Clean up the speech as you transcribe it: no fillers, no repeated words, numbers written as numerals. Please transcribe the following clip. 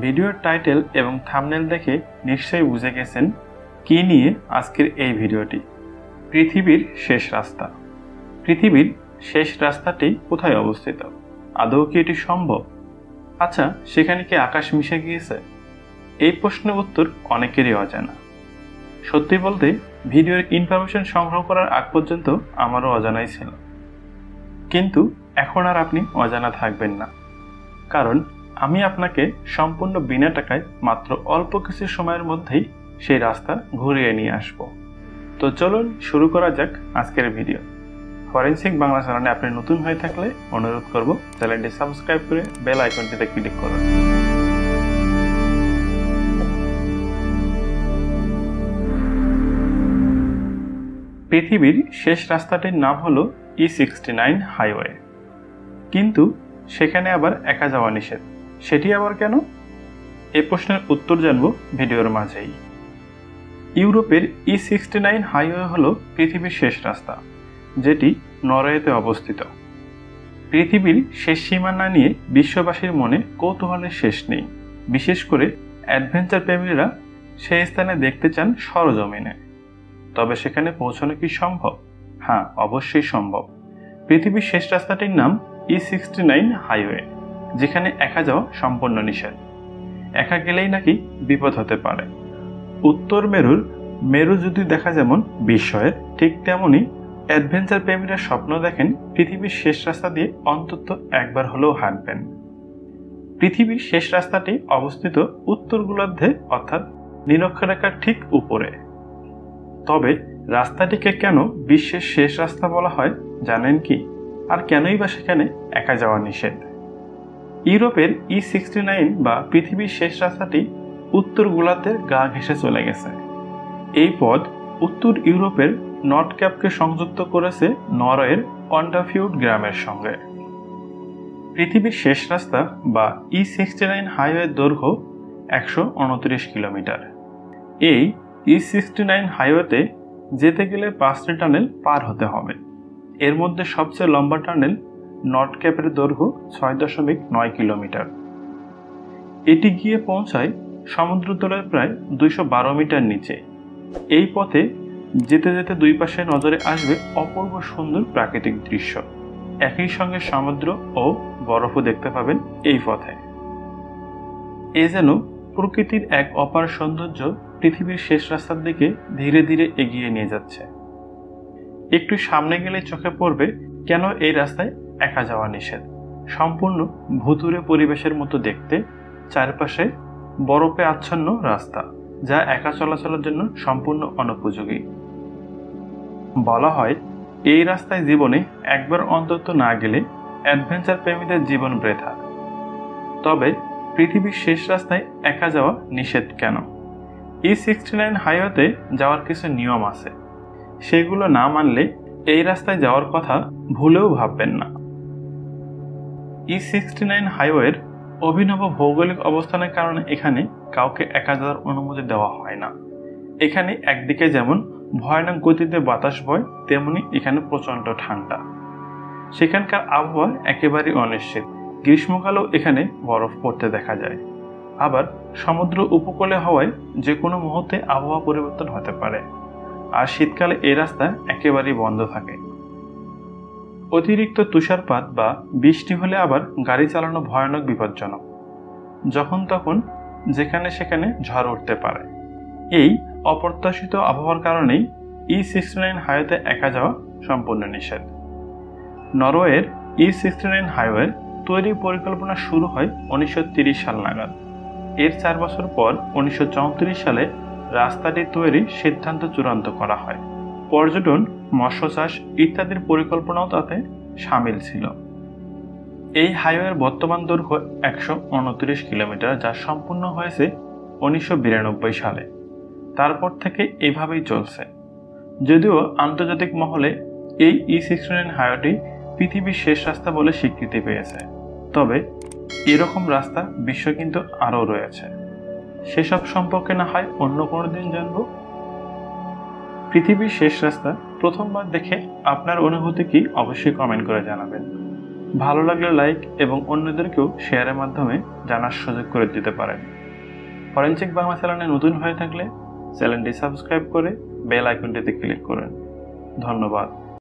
ভিডিওর টাইটেল এবং থাম্বনেল দেখে নিশ্চয়ই বুঝে গেছেন কি নিয়ে আজকের এই ভিডিওটি। পৃথিবীর শেষ রাস্তা। পৃথিবীর শেষ রাস্তাটি কোথায় অবস্থিত? আদৌ কি এটি সম্ভব? আচ্ছা, সেখানে কি আকাশ মিশে গিয়েছে? এই প্রশ্নের উত্তর অনেকেরই অজানা। সত্যি বলতে ভিডিওর ইনফরমেশন সংগ্রহ করার আগ পর্যন্ত আমারও অজানাই ছিল, কিন্তু এখন আর আপনি অজানা থাকবেন না, কারণ আমি আপনাকে সম্পূর্ণ বিনা টাকায় মাত্র অল্প কিছু সময়ের মধ্যেই সেই রাস্তা ঘুরিয়ে নিয়ে আসব। তো চলুন শুরু করা যাক আজকের ভিডিও। ফরেনসিক বাংলা চ্যানেলে আপনি নতুন হয়ে থাকলে অনুরোধ করব চ্যানেলটি সাবস্ক্রাইব করে বেল আইকনটিতে ক্লিক করুন। পৃথিবীর শেষ রাস্তাটির নাম হলো E69 হাইওয়ে, কিন্তু সেখানে আবার একা যাওয়া নিষেধ। সেটি আবার কেন? এই প্রশ্নের উত্তর জানব ভিডিওর মাঝেই। ইউরোপের E69 হাইওয়ে হলো পৃথিবীর শেষ রাস্তা, যেটি নরওয়েতে অবস্থিত। পৃথিবীর শেষ সীমানা নিয়ে বিশ্ববাসীর মনে কৌতূহলের শেষ নেই। বিশেষ করে অ্যাডভেঞ্চার প্রেমীরা সেই স্থানে দেখতে চান সরজমিনে। তবে সেখানে পৌঁছানো কি সম্ভব? হ্যাঁ, অবশ্যই সম্ভব। পৃথিবীর শেষ রাস্তাটির নাম E69 হাইওয়ে, যেখানে একা যাওয়া সম্পূর্ণ নিষেধ। একা গেলেই নাকি বিপদ হতে পারে। উত্তর মেরু যদি দেখা যেমন বিস্ময়ের, ঠিক তেমনি অ্যাডভেঞ্চার প্রেমীরা স্বপ্ন দেখেন পৃথিবীর শেষ রাস্তা দিয়ে অন্তত একবার হলেও হাঁটবেন। পৃথিবীর শেষ রাস্তাটি অবস্থিত উত্তর গোলার্ধে, অর্থাৎ নিরক্ষরেখার ঠিক উপরে। তবে রাস্তাটিকে কেন বিশ্বের শেষ রাস্তা বলা হয় জানেন কি? আর কেনই বা সেখানে একা যাওয়া নিষেধ? ইউরোপের E69 বা পৃথিবীর শেষ রাস্তাটি উত্তর গোলার্ধের গা ঘেঁষে চলে গেছে। এই পথ উত্তর ইউরোপের নর্থ ক্যাপকে সংযুক্ত করেছে নরওয়ের অন্ডাফিউড গ্রামের সঙ্গে। পৃথিবীর শেষ রাস্তা বা E69 হাইওয়ের দৈর্ঘ্য 129 কিলোমিটার। এই E69 হাইওয়েতে যেতে গেলে 5টি টানেল পার হতে হবে। এর মধ্যে সবচেয়ে লম্বা টানেল নর্থ ক্যাপের দৈর্ঘ্য 6.9 কিলোমিটার। এটি গিয়ে পৌঁছায় সমুদ্রতলের প্রায় 212 মিটার নিচে। এই পথে যেতে যেতে দুই পাশে নজরে আসবে অপূর্ব সুন্দর প্রাকৃতিক দৃশ্য। একই সঙ্গে সমুদ্র ও বরফও দেখতে পাবেন এই পথে। এ যেন প্রকৃতির এক অপার সৌন্দর্য পৃথিবীর শেষ রাস্তার দিকে ধীরে ধীরে এগিয়ে নিয়ে যাচ্ছে। একটু সামনে গেলে চোখে পড়বে কেন এই রাস্তায় একা যাওয়া নিষেধ। সম্পূর্ণ ভুতুড়ে পরিবেশের মতো দেখতে, চারপাশে বরফে আচ্ছন্ন রাস্তা, যা একা চলাচলের জন্য সম্পূর্ণ অনুপযোগী। বলা হয় এই রাস্তায় জীবনে একবার অন্তত না গেলে অ্যাডভেঞ্চার প্রেমীদের জীবন বৃথা। তবে পৃথিবীর শেষ রাস্তায় একা যাওয়া নিষেধ কেন? E69 হাইওয়েতে যাওয়ার কিছু নিয়ম আছে, সেগুলো না মানলে এই রাস্তায় যাওয়ার কথা ভুলেও ভাববেন না। E69 হাইওয়ের অভিনব ভৌগোলিক অবস্থানের কারণে এখানে কাউকে একা যাওয়ার অনুমতি দেওয়া হয় না। এখানে একদিকে যেমন ভয়ানক গতিতে বাতাস বয়, তেমনি এখানে প্রচণ্ড ঠান্ডা। সেখানকার আবহাওয়া একেবারেই অনিশ্চিত। গ্রীষ্মকালেও এখানে বরফ পড়তে দেখা যায়। আবার সমুদ্র উপকূলে হওয়ায় যে কোনো মুহূর্তে আবহাওয়া পরিবর্তন হতে পারে। আর শীতকালে এই রাস্তা একেবারেই বন্ধ থাকে। অতিরিক্ত তুষারপাত বা বৃষ্টি হলে আবার গাড়ি চালানো ভয়ানক বিপজ্জনক। যখন তখন যেখানে সেখানে ঝড় উঠতে পারে। এই অপ্রত্যাশিত আবহাওয়ার কারণেই E69 হাইওয়েতে একা যাওয়া সম্পূর্ণ নিষেধ। নরওয়ের E69 হাইওয়ের তৈরি পরিকল্পনা শুরু হয় 1930 সাল নাগাদ। এর 4 বছর পর 1934 সালে রাস্তাটি তৈরির সিদ্ধান্ত চূড়ান্ত করা হয়। পর্যটন, মৎস্য চাষ ইত্যাদির পরিকল্পনাও তাতে সামিল ছিল। এই হাইওয়ের বর্তমান দৈর্ঘ্য 129 কিলোমিটার, যা সম্পূর্ণ হয়েছে 1992 সালে। তারপর থেকে এইভাবেই চলছে। যদিও আন্তর্জাতিক মহলে এই E69 হাইওয়েটি পৃথিবীর শেষ রাস্তা বলে স্বীকৃতি পেয়েছে, তবে এরকম রাস্তা বিশ্ব কিন্তু আরও রয়েছে। সেসব সম্পর্কে না হয় অন্য কোনো দিন জানব। পৃথিবীর শেষ রাস্তা প্রথমবার দেখে আপনার অনুভূতি কি অবশ্যই কমেন্ট করে জানাবেন। ভালো লাগলে লাইক এবং অন্যদেরকেও শেয়ারের মাধ্যমে জানার সুযোগ করে দিতে পারেন। ফরেনসিক বাংলা চ্যানেলে নতুন হয়ে থাকলে চ্যানেলটি সাবস্ক্রাইব করে বেল আইকনটিতে ক্লিক করুন। ধন্যবাদ।